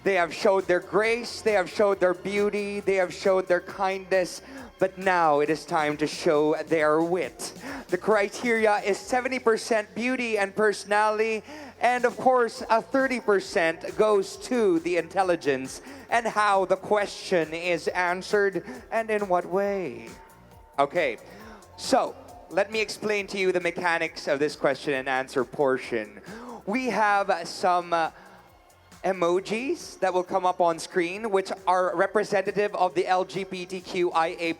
They have showed their grace, they have showed their beauty, they have showed their kindness, but now it is time to show their wit. The criteria is 70% beauty and personality, and of course, a 30% goes to the intelligence and how the question is answered and in what way. Okay, so let me explain to you the mechanics of this question and answer portion. We have some emojis that will come up on screen, which are representative of the LGBTQIA++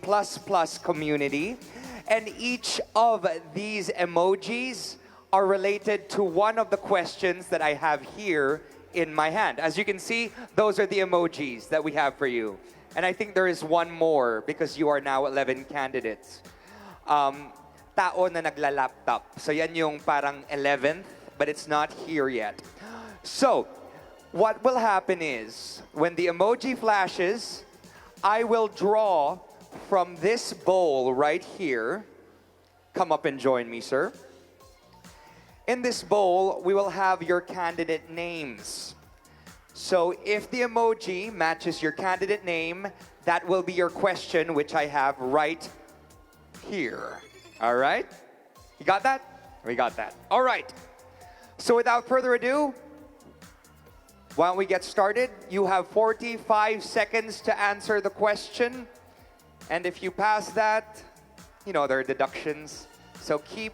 community. And each of these emojis are related to one of the questions that I have here in my hand. As you can see, those are the emojis that we have for you. And I think there is one more because you are now 11 candidates. Tao na nagla-laptop. So yan yung parang 11th, but it's not here yet. So, what will happen is, when the emoji flashes, I will draw from this bowl right here. Come up and join me, sir. In this bowl, we will have your candidate names. So if the emoji matches your candidate name, that will be your question, which I have right here. All right? You got that? We got that. All right. So without further ado, why don't we get started? You have 45 seconds to answer the question. And if you pass that, there are deductions. So keep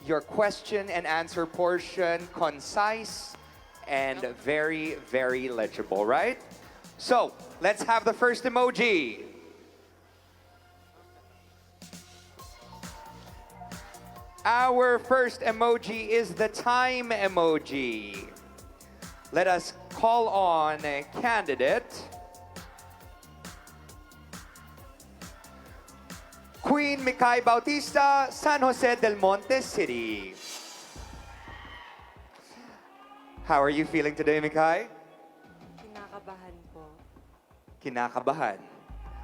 your question and answer portion concise and very, very legible, right? So let's have the first emoji. Our first emoji is the time emoji. Let us call on a candidate. Queen Mikay Bautista, San Jose del Monte City. How are you feeling today, Mikay? Kinakabahan po. Kinakabahan.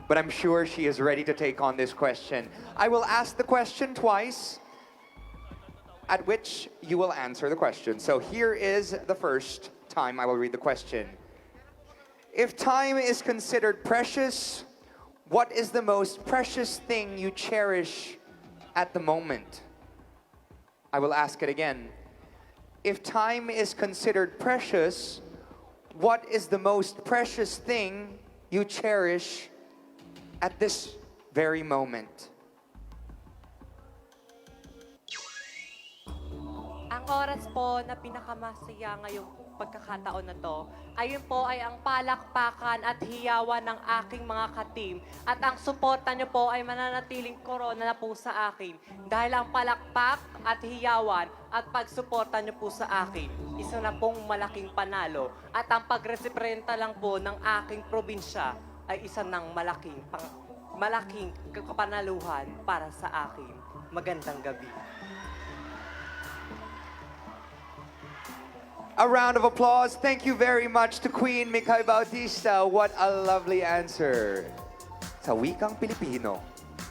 But I'm sure she is ready to take on this question. I will ask the question twice, at which you will answer the question. So here is the first time I will read the question. If time is considered precious, what is the most precious thing you cherish at the moment? I will ask it again. If time is considered precious, what is the most precious thing you cherish at this very moment? Ang oras po na pinakamasaya ngayong pagkakataon na to, ayun po ay ang palakpakan at hiyawan ng aking mga ka-team. At ang suporta nyo po ay mananatiling korona na po sa akin. Dahil ang palakpak at hiyawan at pagsuporta nyo po sa akin, isa na pong malaking panalo. At ang pagrepresenta lang po ng aking probinsya ay isa ng malaking kapanaluhan para sa akin. Magandang gabi. A round of applause. Thank you very much to Queen Mikay Bautista. What a lovely answer. Sa wikang Pilipino,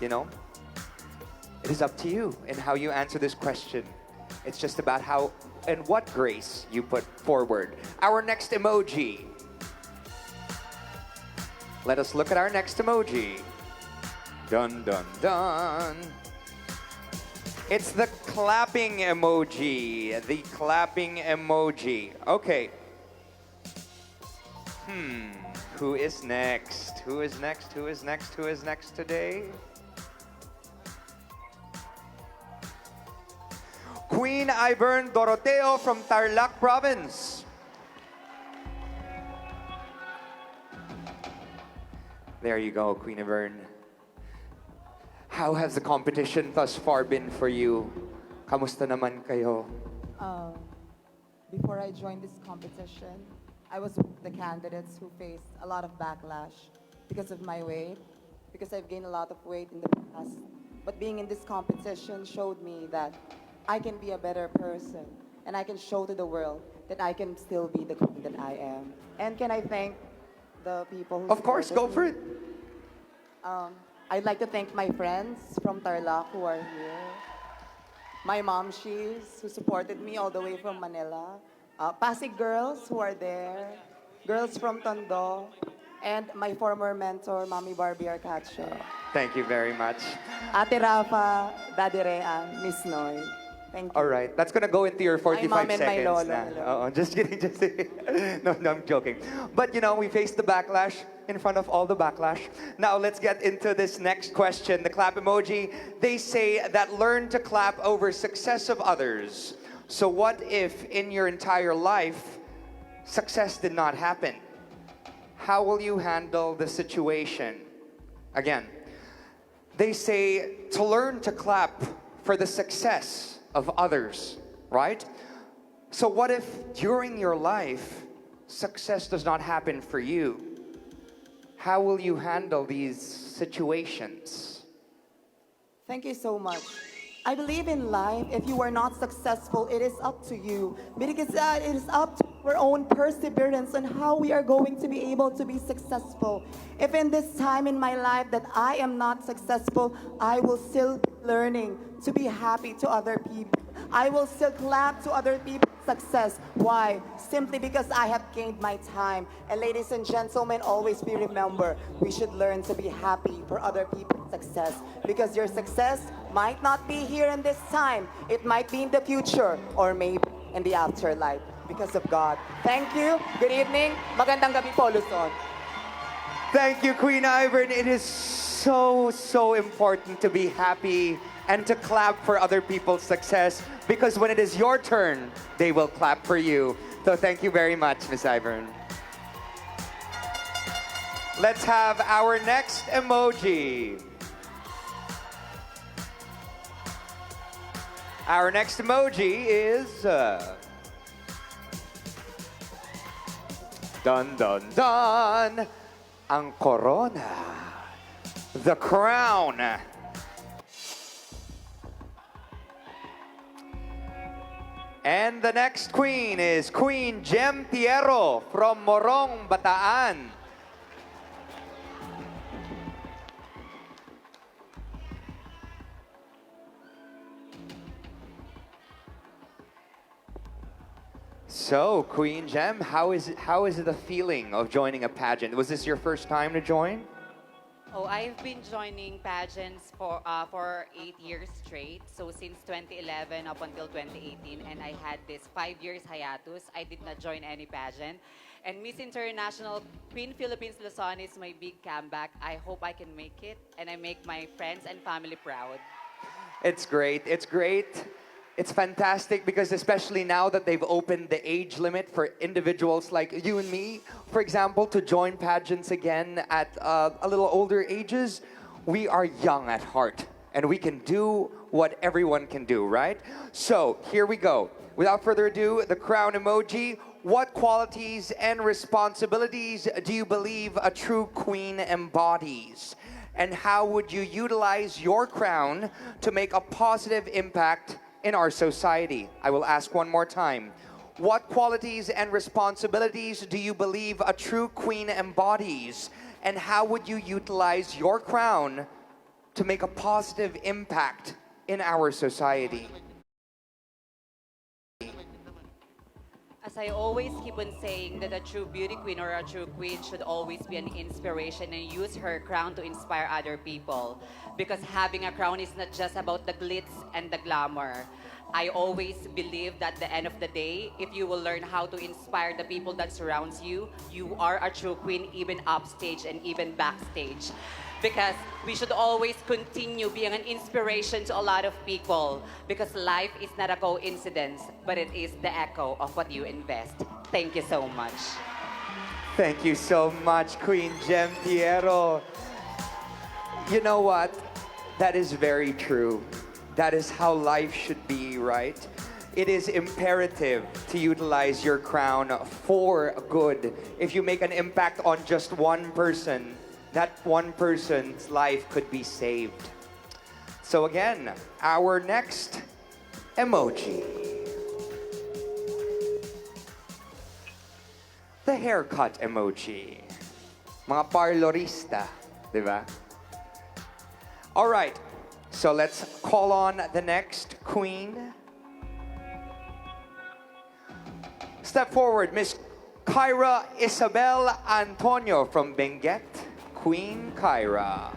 It is up to you in how you answer this question. It's just about how and what grace you put forward. Our next emoji. Let us look at our next emoji. Dun, dun, dun. It's the clapping emoji. The clapping emoji. Okay. Who is next? Who is next? Who is next? Who is next today? Queen Ivern Doroteo from Tarlac Province. There you go, Queen Ivern. How has the competition thus far been for you? Kamusta naman kayo? Before I joined this competition, I was with the candidates who faced a lot of backlash because of my weight, because I've gained a lot of weight in the past. But being in this competition showed me that I can be a better person, and I can show to the world that I can still be the queen that I am. And can I thank the people who Of course, go for it. I'd like to thank my friends from Tarlac who are here. My mom, who supported me all the way from Manila. Pasig girls who are there. girls from Tondo, and my former mentor, Mami Barbie Arcacho. Thank you very much. Ate Rafa, Daddy Rean, Miss Noy. Thank you. All right, that's gonna go into your 45 mom and my seconds lolo. na. Hello. Oo, just kidding, just kidding. No, I'm joking. But you know, we faced the backlash in front of all the backlash. Now let's get into this next question. The clap emoji, they say that learn to clap over success of others. So what if in your entire life, success did not happen? How will you handle the situation? Again, they say to learn to clap for the success of others, right? So what if during your life, success does not happen for you? How will you handle these situations? Thank you so much. I believe in life, if you are not successful, it is up to you. Because it is up to our own perseverance on how we are going to be able to be successful. If in this time in my life that I am not successful, I will still be learning to be happy to other people. I will still clap to other people's success. Why? Simply because I have gained my time. And ladies and gentlemen, always be remember, we should learn to be happy for other people's success. Because your success might not be here in this time. It might be in the future or maybe in the afterlife. Because of God. Thank you. Good evening. Magandang gabi po, Luzon. Thank you, Queen Ivern. It is so important to be happy and to clap for other people's success because when it is your turn, they will clap for you. So thank you very much, Miss Ivern. Let's have our next emoji. Our next emoji is... dun dun dun! Ang corona. The crown. And the next queen is Queen Jem Tiero from Morong, Bataan. So, Queen Jem, how is it the feeling of joining a pageant? Was this your first time to join? Oh, I've been joining pageants for 8 years straight. So since 2011 up until 2018, and I had this 5 years hiatus. I did not join any pageant. And Miss International Queen-Philippines-Luzon is my big comeback. I hope I can make it, and I make my friends and family proud. It's great. It's great. It's fantastic because especially now that they've opened the age limit for individuals like you and me, for example, to join pageants again at a little older ages, we are young at heart and we can do what everyone can do, right? So here we go. Without further ado, the crown emoji. What qualities and responsibilities do you believe a true queen embodies? And how would you utilize your crown to make a positive impact in our society? I will ask one more time. What qualities and responsibilities do you believe a true queen embodies? And how would you utilize your crown to make a positive impact in our society? As I always keep on saying that a true beauty queen or a true queen should always be an inspiration and use her crown to inspire other people. Because having a crown is not just about the glitz and the glamour. I always believe that at the end of the day, if you will learn how to inspire the people that surrounds you, you are a true queen even upstage and even backstage. Because we should always continue being an inspiration to a lot of people. Because life is not a coincidence, but it is the echo of what you invest. Thank you so much. Thank you so much, Queen Jem Tiero. You know what? That is very true. That is how life should be, right? It is imperative to utilize your crown for good. If you make an impact on just one person, that one person's life could be saved. So again, our next emoji. The haircut emoji. Mga parlorista, di ba? All right, so let's call on the next queen. Step forward, Miss Kyra Isabel Antonio from Benguet, Queen Kyra.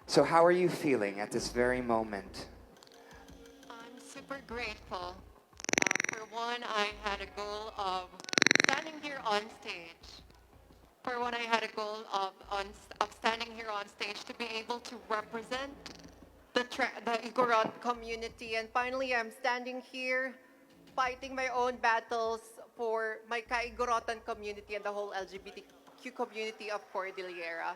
So how are you feeling at this very moment? I'm super grateful. For one, I had a goal of standing here on stage. For one, I had a goal of standing here on stage to be able to represent the Igorot community. And finally, I'm standing here fighting my own battles for my Kaigorotan community and the whole LGBTQ community of Cordillera.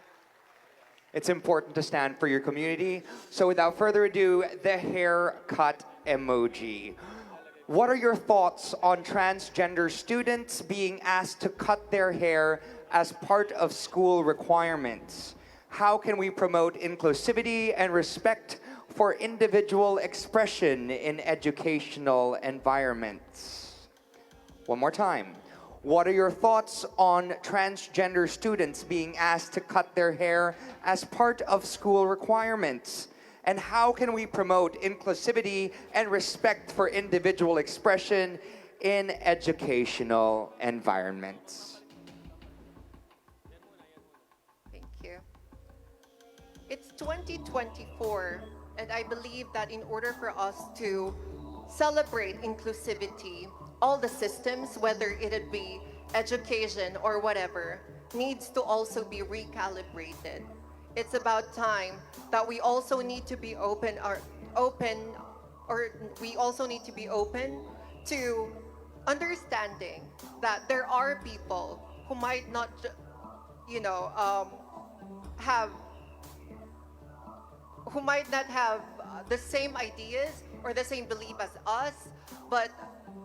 It's important to stand for your community. So without further ado, the haircut emoji. What are your thoughts on transgender students being asked to cut their hair as part of school requirements? How can we promote inclusivity and respect for individual expression in educational environments? One more time. What are your thoughts on transgender students being asked to cut their hair as part of school requirements? And how can we promote inclusivity and respect for individual expression in educational environments? Thank you. It's 2024, and I believe that in order for us to celebrate inclusivity, all the systems, whether it be education or whatever, needs to also be recalibrated. It's about time that we also need to be we also need to be open to understanding that there are people who might not, have the same ideas or the same belief as us, but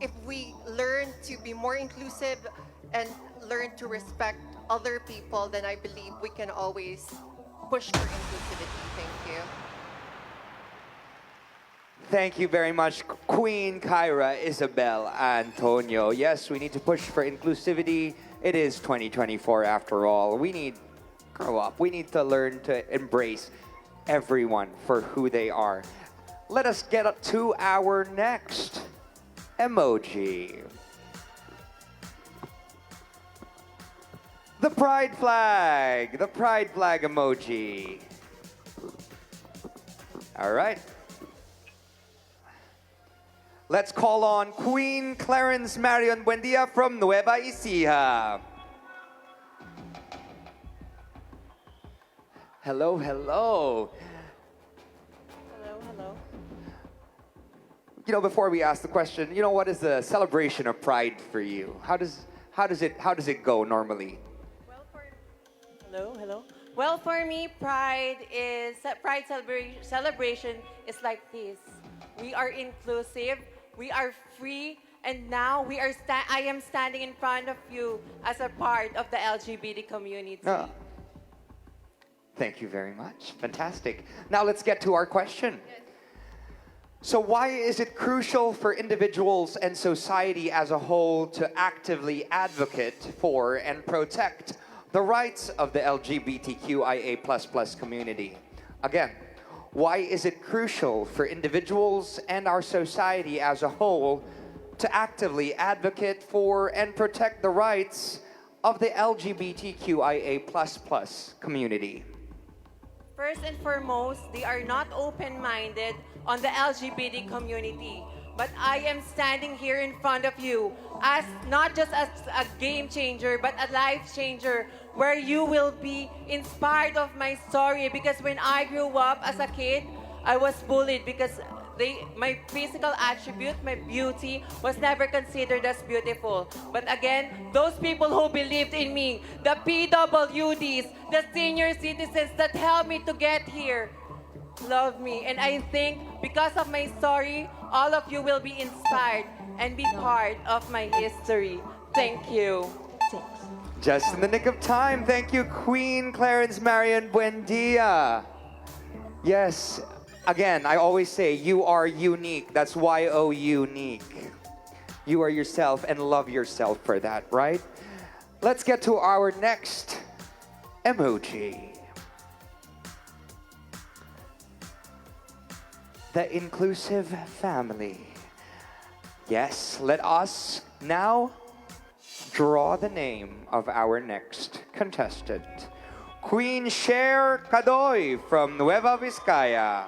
if we learn to be more inclusive and learn to respect other people, then I believe we can always push for inclusivity. Thank you. Thank you very much, Queen Kyra Isabel Antonio. Yes, we need to push for inclusivity. It is 2024 after all. We need to grow up. We need to learn to embrace everyone for who they are. Let us get up to our next emoji. The pride flag emoji. All right. Let's call on Queen Clarence Marion Buendia from Nueva Ecija. Hello, hello. Hello. Before we ask the question, what is the celebration of Pride for you? How does it go normally? Hello. Well, for me, Pride celebration is like this. We are inclusive, we are free, and now I am standing in front of you as a part of the LGBT community. Ah. Thank you very much. Fantastic. Now let's get to our question. So why is it crucial for individuals and society as a whole to actively advocate for and protect the rights of the LGBTQIA++ community? Again, why is it crucial for individuals and our society as a whole to actively advocate for and protect the rights of the LGBTQIA++ community? First and foremost, they are not open-minded on the LGBT community. But I am standing here in front of you as not just as a game changer, but a life changer where you will be inspired of my story. Because when I grew up as a kid, I was bullied because my physical attribute, my beauty, was never considered as beautiful. But again, those people who believed in me, the PWDs, the senior citizens that helped me to get here, love me. And I think because of my story, all of you will be inspired and be part of my history. Thank you. Just in the nick of time. Thank you, Queen Clarence Marion Buendia. Yes, again, I always say you are unique. That's Y-O unique. You are yourself and love yourself for that, right? Let's get to our next emoji. the inclusive family. Yes, let us now draw the name of our next contestant. Queen Cher Cadoy from Nueva Vizcaya.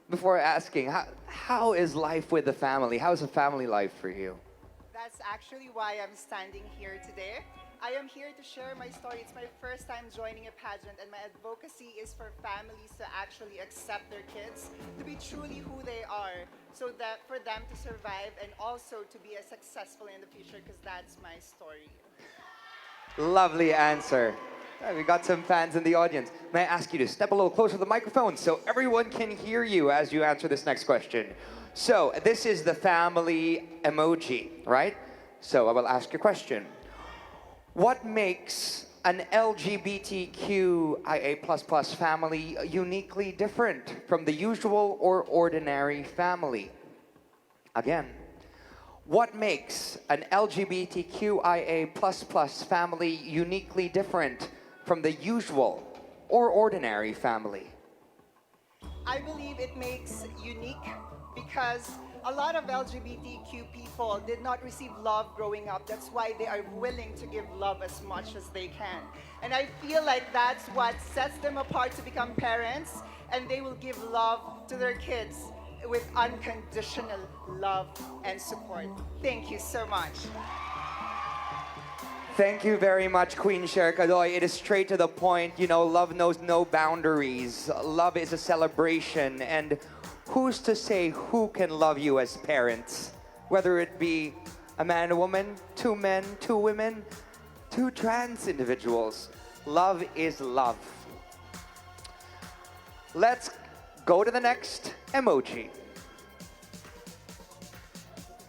Before asking, how is life with the family? How's the family life for you? That's actually why I'm standing here today. I am here to share my story. It's my first time joining a pageant, and my advocacy is for families to actually accept their kids to be truly who they are, so that for them to survive and also to be as successful in the future, because that's my story. Lovely answer. We got some fans in the audience. May I ask you to step a little closer to the microphone so everyone can hear you as you answer this next question? So, this is the family emoji, right? So, I will ask you a question. What makes an LGBTQIA++ family uniquely different from the usual or ordinary family? Again, what makes an LGBTQIA++ family uniquely different from the usual or ordinary family? I believe it makes unique because a lot of LGBTQ people did not receive love growing up. That's why they are willing to give love as much as they can. And I feel like that's what sets them apart to become parents, and they will give love to their kids with unconditional love and support. Thank you so much. Thank you very much, Queen Cher Cadoy. It is straight to the point. You know, love knows no boundaries. Love is a celebration. And who's to say who can love you as parents? Whether it be a man and a woman, two men, two women, two trans individuals. Love is love. Let's go to the next emoji.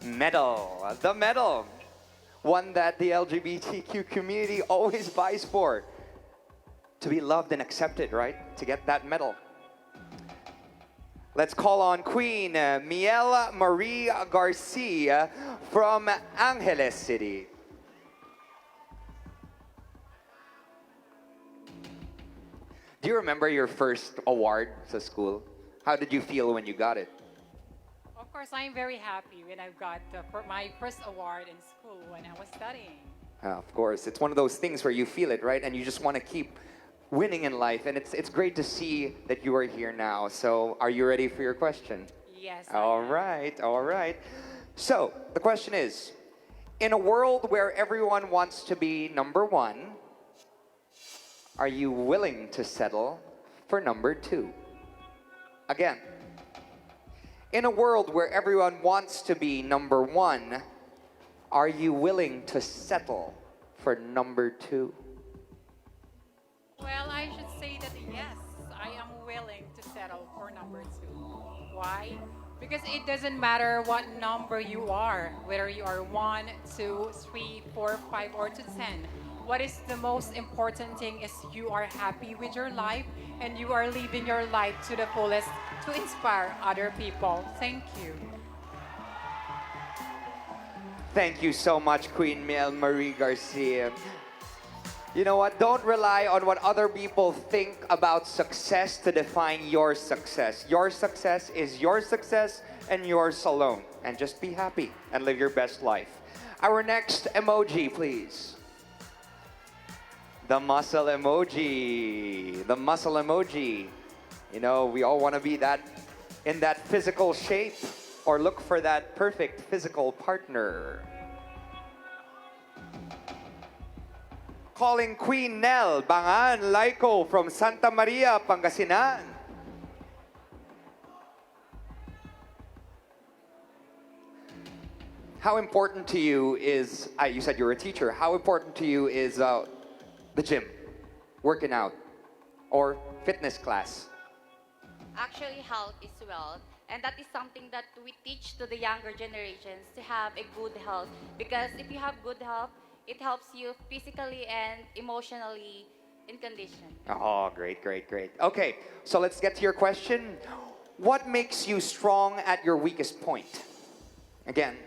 Medal. The medal. One that the LGBTQ community always vies for. To be loved and accepted, right? To get that medal. Let's call on Queen Miel Marie Garcia from Angeles City. Do you remember your first award sa school? How did you feel when you got it? Of course, I'm very happy when I got my first award in school when I was studying. Of course, it's one of those things where you feel it, right? And you just want to keep winning in life. And it's great to see that you are here now. So, are you ready for your question? Yes. All right, all right. So, the question is, in a world where everyone wants to be number one, are you willing to settle for number two? Again, in a world where everyone wants to be number one, are you willing to settle for number two? Well, I should say that yes, I am willing to settle for number two. Why? Because it doesn't matter what number you are, whether you are 1, 2, 3, 4, 5, or to 10. What is the most important thing is you are happy with your life and you are living your life to the fullest to inspire other people. Thank you. Thank you so much, Queen Miel Marie Garcia. You know what? Don't rely on what other people think about success to define your success. Your success is your success and yours alone. And just be happy and live your best life. Our next emoji, please. The muscle emoji. The muscle emoji. You know, we all want to be in that physical shape or look for that perfect physical partner. Calling Queen Nell Bangan Laiko from Santa Maria, Pangasinan. How important to you is, you said you're a teacher, how important to you is the gym, working out, or fitness class? Actually, health is wealth. And that is something that we teach to the younger generations to have a good health. Because if you have good health, it helps you physically and emotionally in condition. Oh, great, great, great. Okay, so let's get to your question. What makes you strong at your weakest point? Again,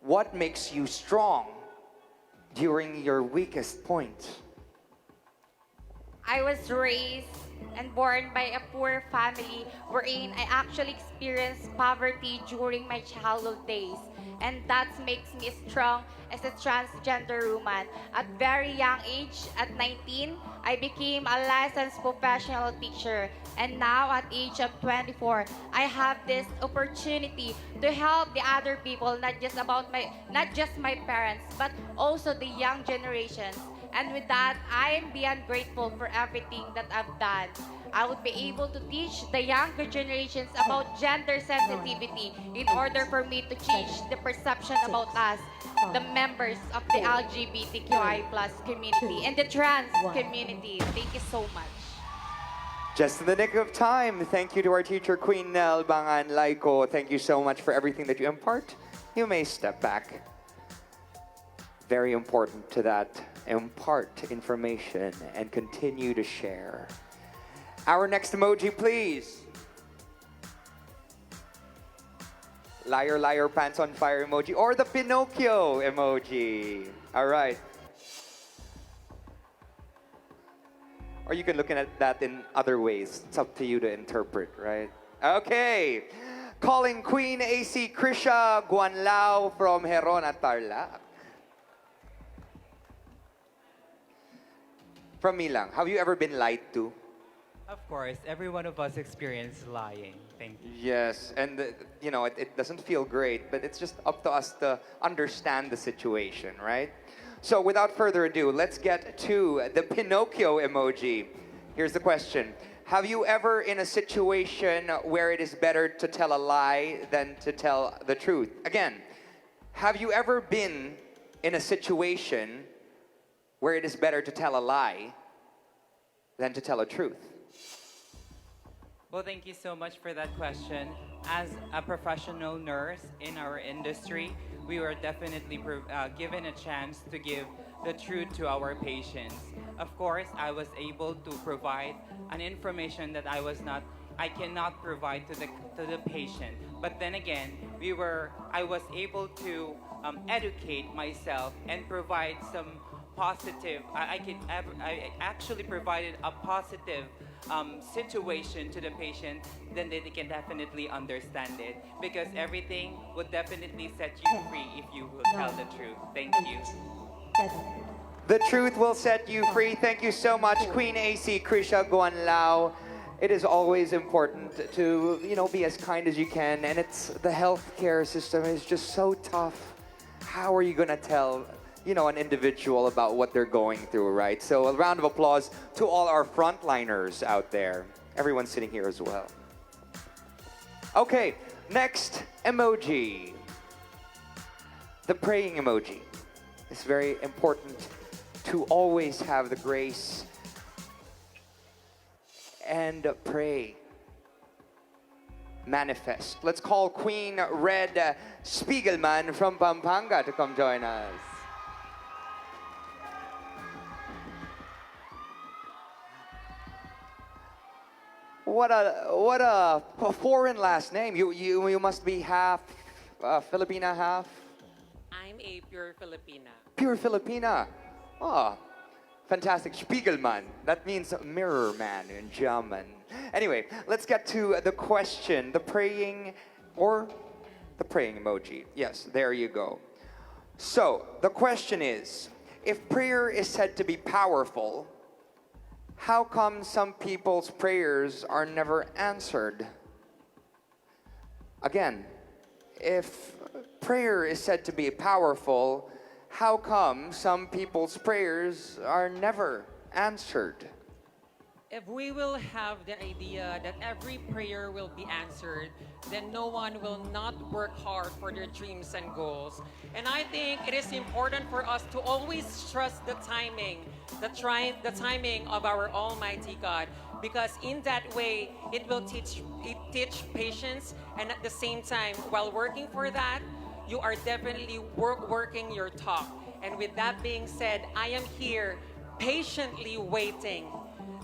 What makes you strong during your weakest point? I was raised and born by a poor family wherein I actually experienced poverty during my childhood days. And that makes me strong as a transgender woman. At very young age, at 19, I became a licensed professional teacher. And now at age of 24, I have this opportunity to help the other people, not just my parents, but also the young generations. And with that, I am beyond grateful for everything that I've done. I would be able to teach the younger generations about gender sensitivity in order for me to change the perception about us, the members of the LGBTQI plus community and the trans community. Thank you so much. Just in the nick of time, thank you to our teacher, Queen Nel Bangan Laiko. Thank you so much for everything that you impart. You may step back. Very important to that. Impart information and continue to share. Our next emoji, please. Liar, liar, pants on fire emoji, or the Pinocchio emoji. All right. Or you can look at that in other ways. It's up to you to interpret, right? Okay. Calling Queen AC Krisha Guanlao from Herona, Tarlac. From me lang, have you ever been lied to? Of course, every one of us experience lying. Thank you. Yes, and it doesn't feel great, but it's just up to us to understand the situation, right? So without further ado, let's get to the Pinocchio emoji. Here's the question. Have you ever in a situation where it is better to tell a lie than to tell the truth? Again, have you ever been in a situation where it is better to tell a lie than to tell a truth? Well, thank you so much for that question. As a professional nurse in our industry, we were definitely given a chance to give the truth to our patients. Of course, I was able to provide an information that I cannot provide to the patient. But then again, I was able to educate myself and provide some positive. I actually provided a positive situation to the patient, then they can definitely understand it, because everything would definitely set you free if you will tell the truth. Thank you. The truth will set you free. Thank you so much, Queen AC Krisha Guanlao. It is always important to, be as kind as you can, and the healthcare system is just so tough. How are you gonna tell an individual about what they're going through, right? So a round of applause to all our frontliners out there. Everyone sitting here as well. Okay, next emoji. The praying emoji. It's very important to always have the grace and pray. Manifest. Let's call Queen Red Spiegelman from Pampanga to come join us. What a foreign last name. You must be half Filipina, half I'm a pure Filipina. pure Filipina. Oh, fantastic. Spiegelman. That means mirror man in German. Anyway, let's get to the question. The praying emoji. Yes, there you go. So, the question is, if prayer is said to be powerful, how come some people's prayers are never answered? Again, if prayer is said to be powerful, how come some people's prayers are never answered? If we will have the idea that every prayer will be answered, then no one will not work hard for their dreams and goals. And I think it is important for us to always trust the timing of our Almighty God, because in that way it teach patience, and at the same time, while working for that, you are definitely working your talk. And with that being said, I am here patiently waiting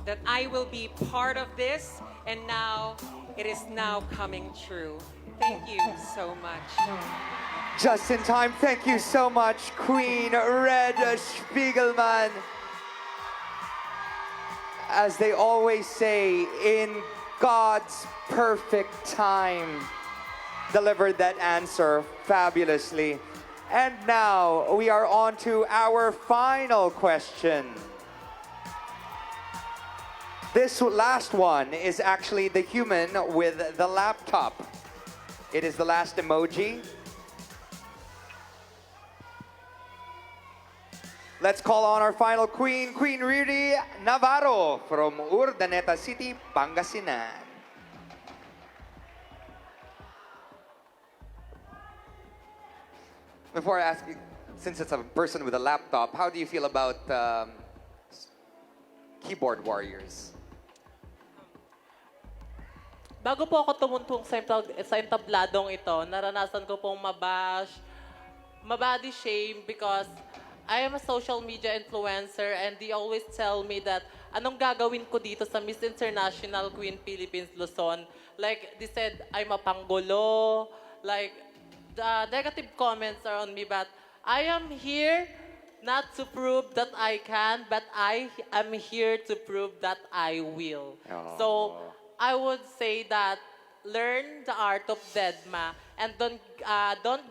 that I will be part of this, and now it is now coming true. Thank you so much. Just in time. Thank you so much, Queen Red Spiegelman. As they always say, in God's perfect time, delivered that answer fabulously. And now we are on to our final question. This last one is actually the human with the laptop. It is the last emoji. Let's call on our final queen, Queen Riri Navarro from Urdaneta City, Pangasinan. Before I ask you, since it's a person with a laptop, how do you feel about keyboard warriors? Bago po ako tumuntong sa entabladong ito, naranasan ko pong mabody shame because I am a social media influencer and they always tell me that anong gagawin ko dito sa Miss International Queen-Philippines-Luzon. Like, they said, I'm a panggulo. Like, the negative comments are on me, but I am here not to prove that I can, but I am here to prove that I will. Oh. So, I would say that learn the art of Deadma and don't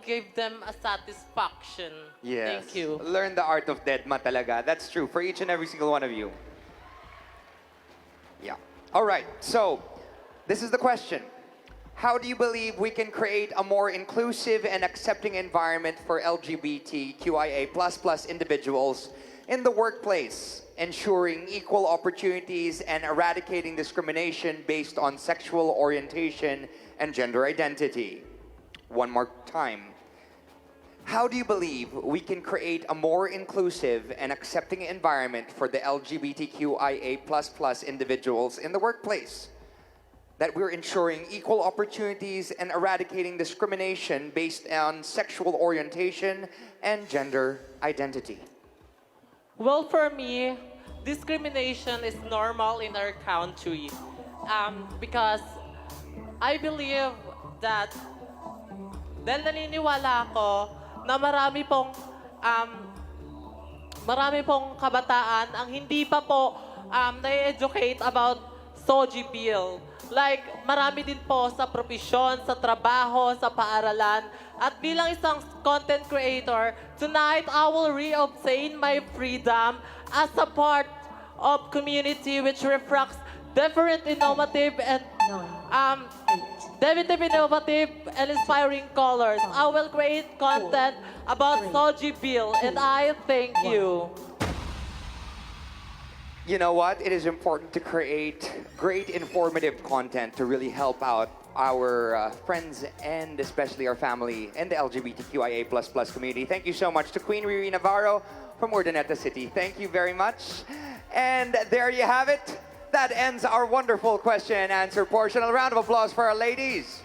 give them a satisfaction. Yes. Thank you. Learn the art of Deadma talaga. That's true for each and every single one of you. Yeah. All right. So, this is the question. How do you believe we can create a more inclusive and accepting environment for LGBTQIA++ individuals in the workplace, ensuring equal opportunities and eradicating discrimination based on sexual orientation and gender identity? One more time. How do you believe we can create a more inclusive and accepting environment for the LGBTQIA++ individuals in the workplace? That we're ensuring equal opportunities and eradicating discrimination based on sexual orientation and gender identity. Well, for me, discrimination is normal in our country because I believe that dahil naniniwala ako na marami pong kabataan ang hindi pa po na-educate about SOGI bill. Like, marami din po sa profesyon, sa trabaho, sa paaralan. At bilang isang content creator, tonight I will re-obtain my freedom as a part of community which reflects different innovative and inspiring colors. I will create content about SOGI bill and I thank you. You know what? It is important to create great informative content to really help out our friends and especially our family and the LGBTQIA++ community. Thank you so much to Queen Riri Navarro from Urdaneta City. Thank you very much. And there you have it. That ends our wonderful question and answer portion. A round of applause for our ladies.